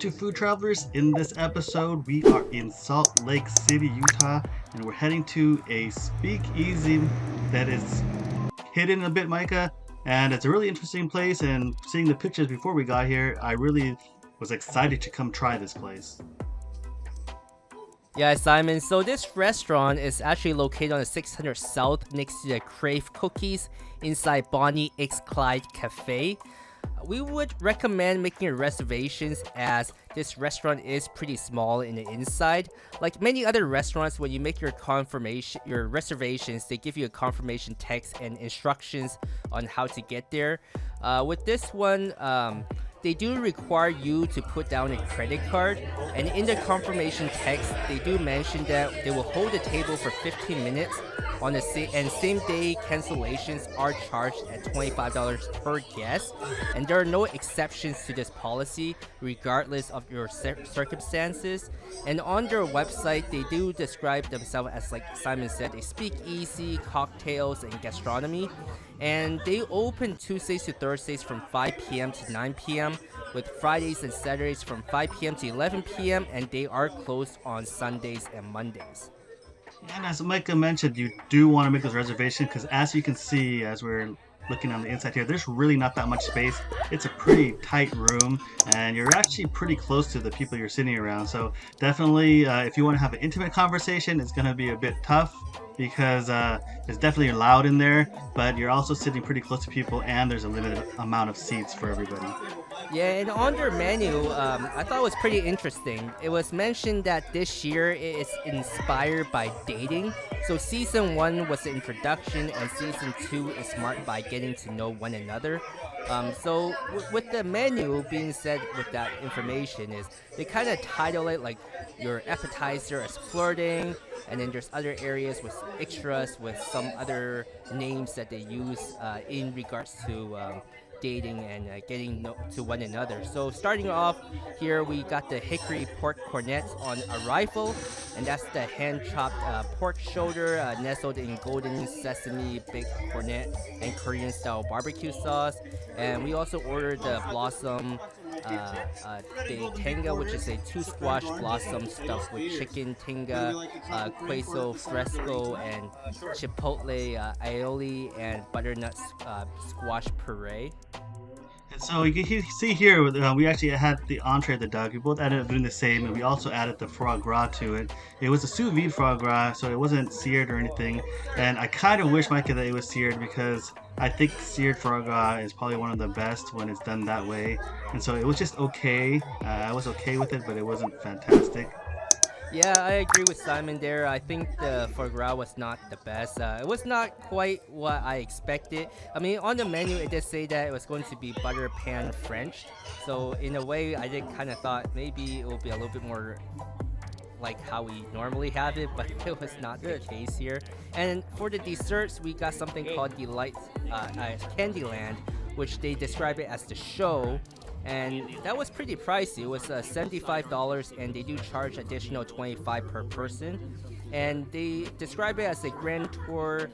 to Food Travelers. In this episode, we are in Salt Lake City, Utah, and we're heading to a speakeasy that is hidden a bit, Micah. And it's a really interesting place. And seeing the pictures before we got here, I really was excited to come try this place. Yeah, Simon. So this restaurant is actually located on the 600 South next to the Crave Cookies inside Bonnie X Clyde Cafe. We would recommend making reservations as this restaurant is pretty small in the inside. Like many other restaurants, when you make your reservations, they give you a confirmation text and instructions on how to get there. With this one, they do require you to put down a credit card, and in the confirmation text they do mention that they will hold the table for 15 minutes on the same day cancellations are charged at $25 per guest, and there are no exceptions to this policy regardless of your circumstances. And on their website they do describe themselves as, like Simon said, a speakeasy, cocktails and gastronomy, and they open Tuesdays to Thursdays from 5 p.m. to 9 p.m. with Fridays and Saturdays from 5 p.m. to 11 p.m. and they are closed on Sundays and Mondays. And as Micah mentioned, you do want to make those reservations because, as you can see, as we're looking on the inside here, there's really not that much space. It's a pretty tight room, and you're actually pretty close to the people you're sitting around. So definitely, if you want to have an intimate conversation, it's going to be a bit tough because it's definitely loud in there, but you're also sitting pretty close to people, and there's a limited amount of seats for everybody. Yeah, and on their menu, I thought it was pretty interesting. It was mentioned that this year it is inspired by dating. So season 1 was the introduction, and season 2 is marked by getting to know one another. So with the menu being said with that information is they kind of title it like your appetizer as flirting, and then there's other areas with extras with some other names that they use in regards to dating and getting to one another. So starting off here, we got the hickory pork cornets on a rifle, and that's the hand-chopped pork shoulder nestled in golden sesame baked cornet and Korean-style barbecue sauce. And we also ordered the blossom de tenga, which is a 2 squash blossom stuffed with chicken tinga, queso fresco, and chipotle aioli and butternut squash puree. And so you can see here, we actually had the entree of the duck. We both ended up doing the same, and we also added the foie gras to it. It was a sous vide foie gras, so it wasn't seared or anything. And I kind of wish, Micah, that it was seared because I think seared foie gras is probably one of the best when it's done that way. And so it was just okay. I was okay with it, but it wasn't fantastic. Yeah, I agree with Simon there. I think the foie gras was not the best. It was not quite what I expected. I mean, on the menu, it did say that it was going to be butter pan French. So in a way, I did kind of thought maybe it would be a little bit more like how we normally have it, but it was not the case here. And for the desserts, we got something called Delight Candyland, which they describe it as the show. And that was pretty pricey. It was $75, and they do charge additional $25 per person. And they describe it as a grand tour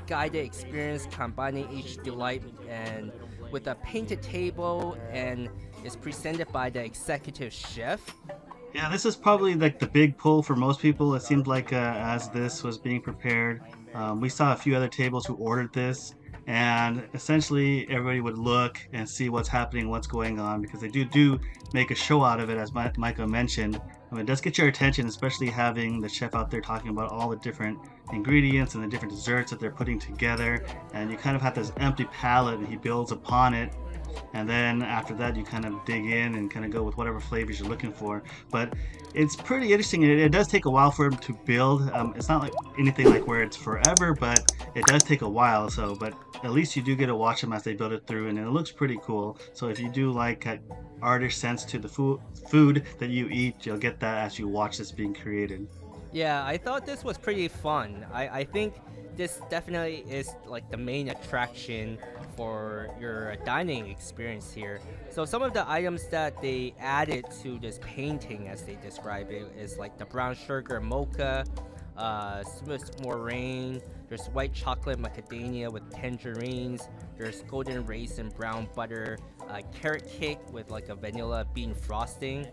guided experience combining each delight and with a painted table, and is presented by the executive chef. Yeah, this is probably like the big pull for most people. It seemed like as this was being prepared, we saw a few other tables who ordered this, and essentially everybody would look and see what's happening, what's going on, because they do make a show out of it, as Micah mentioned. I mean, it does get your attention, especially having the chef out there talking about all the different ingredients and the different desserts that they're putting together, and you kind of have this empty palette and he builds upon it. And then after that, you kind of dig in and kind of go with whatever flavors you're looking for. But it's pretty interesting. It does take a while for them to build. It's not like anything like where it's forever, but it does take a while. So, but at least you do get to watch them as they build it through, and it looks pretty cool. So if you do like artist sense to the food that you eat, you'll get that as you watch this being created. Yeah, I thought this was pretty fun. I think this definitely is like the main attraction for your dining experience here. So some of the items that they added to this painting, as they describe it, is like the brown sugar mocha, Swiss meringue, there's white chocolate macadamia with tangerines, there's golden raisin brown butter carrot cake with like a vanilla bean frosting,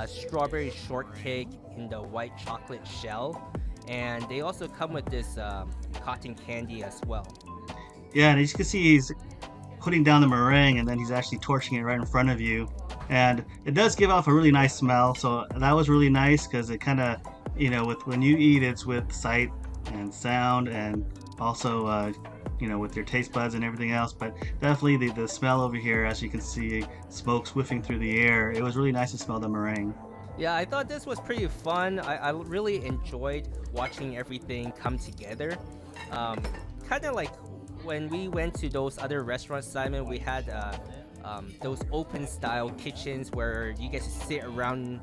strawberry shortcake in the white chocolate shell, and they also come with this cotton candy as well. Yeah, and as you can see, he's putting down the meringue and then he's actually torching it right in front of you. And it does give off a really nice smell. So that was really nice because it kind of, with when you eat, it's with sight and sound and also, with your taste buds and everything else. But definitely the smell over here, as you can see, smoke swiffing through the air. It was really nice to smell the meringue. Yeah, I thought this was pretty fun. I really enjoyed watching everything come together. Um, kind of like when we went to those other restaurants, Simon, we had those open style kitchens where you get to sit around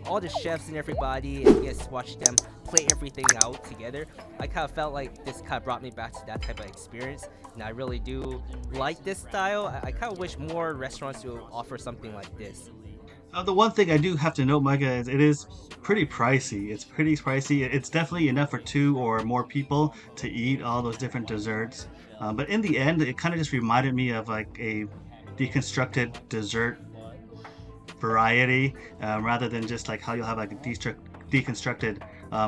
all the chefs and everybody and you get to watch them play everything out together. I kind of felt like this kind of brought me back to that type of experience, and I really do like this style. I kind of wish more restaurants would offer something like this. The one thing I do have to note, Micah, is it is pretty pricey. It's pretty pricey. It's definitely enough for two or more people to eat all those different desserts. But in the end, it kind of just reminded me of like a deconstructed dessert variety, rather than just like how you'll have like a deconstructed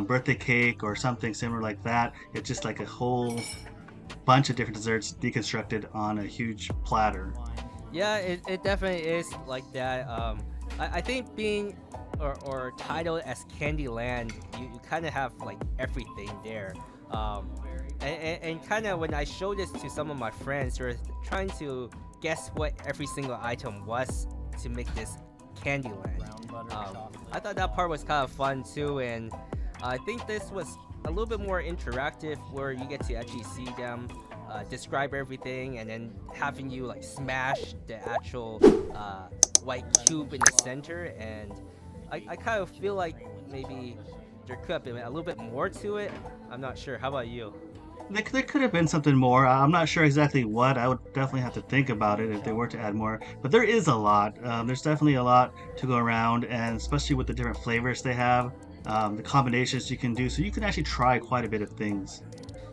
birthday cake or something similar like that. It's just like a whole bunch of different desserts deconstructed on a huge platter. Yeah, it definitely is like that. I think being or titled as Candyland, you kind of have like everything there. And kind of when I showed this to some of my friends, they were trying to guess what every single item was to make this Candyland. I thought that part was kind of fun too, and I think this was a little bit more interactive where you get to actually see them describe everything and then having you like smash the actual white cube in the center. And I kind of feel like maybe there could have been a little bit more to it. I'm not sure. How about you? There could have been something more. I'm not sure exactly what. I would definitely have to think about it if they were to add more. But there is a lot. There's definitely a lot to go around, and especially with the different flavors they have, the combinations you can do. So you can actually try quite a bit of things.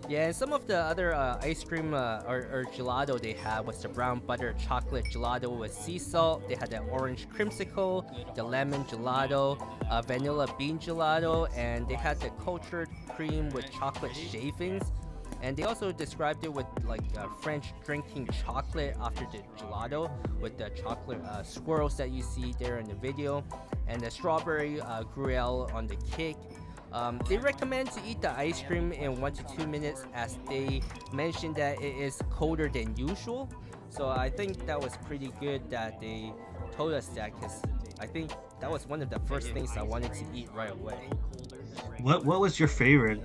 Yeah, and some of the other ice cream or gelato they had was the brown butter chocolate gelato with sea salt. They had the orange creamsicle, the lemon gelato, vanilla bean gelato, and they had the cultured cream with chocolate shavings. And they also described it with like French drinking chocolate after the gelato with the chocolate swirls that you see there in the video, and the strawberry gruyere on the cake. They recommend to eat the ice cream in 1 to 2 minutes as they mentioned that it is colder than usual. So I think that was pretty good that they told us that, because I think that was one of the first things I wanted to eat right away. What was your favorite?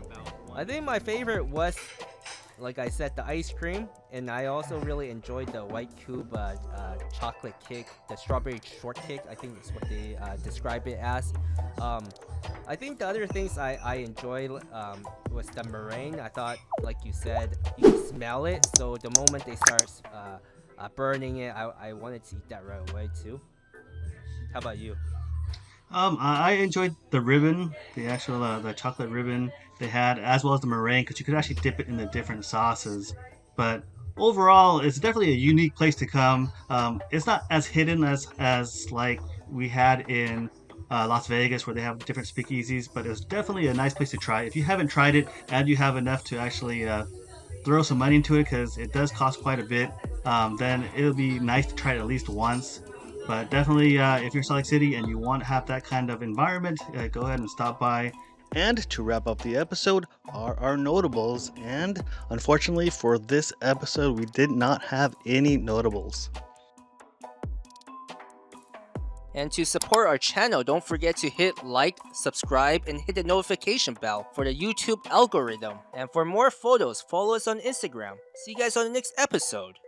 I think my favorite was, like I said, the ice cream, and I also really enjoyed the white cube chocolate cake, the strawberry shortcake. I think that's what they describe it as. I think the other things I enjoyed was the meringue. I thought, like you said, you can smell it. So the moment they start burning it, I wanted to eat that right away too. How about you? I enjoyed the ribbon, the actual the chocolate ribbon they had, as well as the meringue, because you could actually dip it in the different sauces. But overall, it's definitely a unique place to come. It's not as hidden as like we had in Las Vegas, where they have different speakeasies, but it's definitely a nice place to try. If you haven't tried it and you have enough to actually throw some money into it, because it does cost quite a bit, then it'll be nice to try it at least once. But definitely, if you're Salt Lake City and you want to have that kind of environment, go ahead and stop by. And to wrap up the episode are our notables. And unfortunately for this episode, we did not have any notables. And to support our channel, don't forget to hit like, subscribe, and hit the notification bell for the YouTube algorithm. And for more photos, follow us on Instagram. See you guys on the next episode.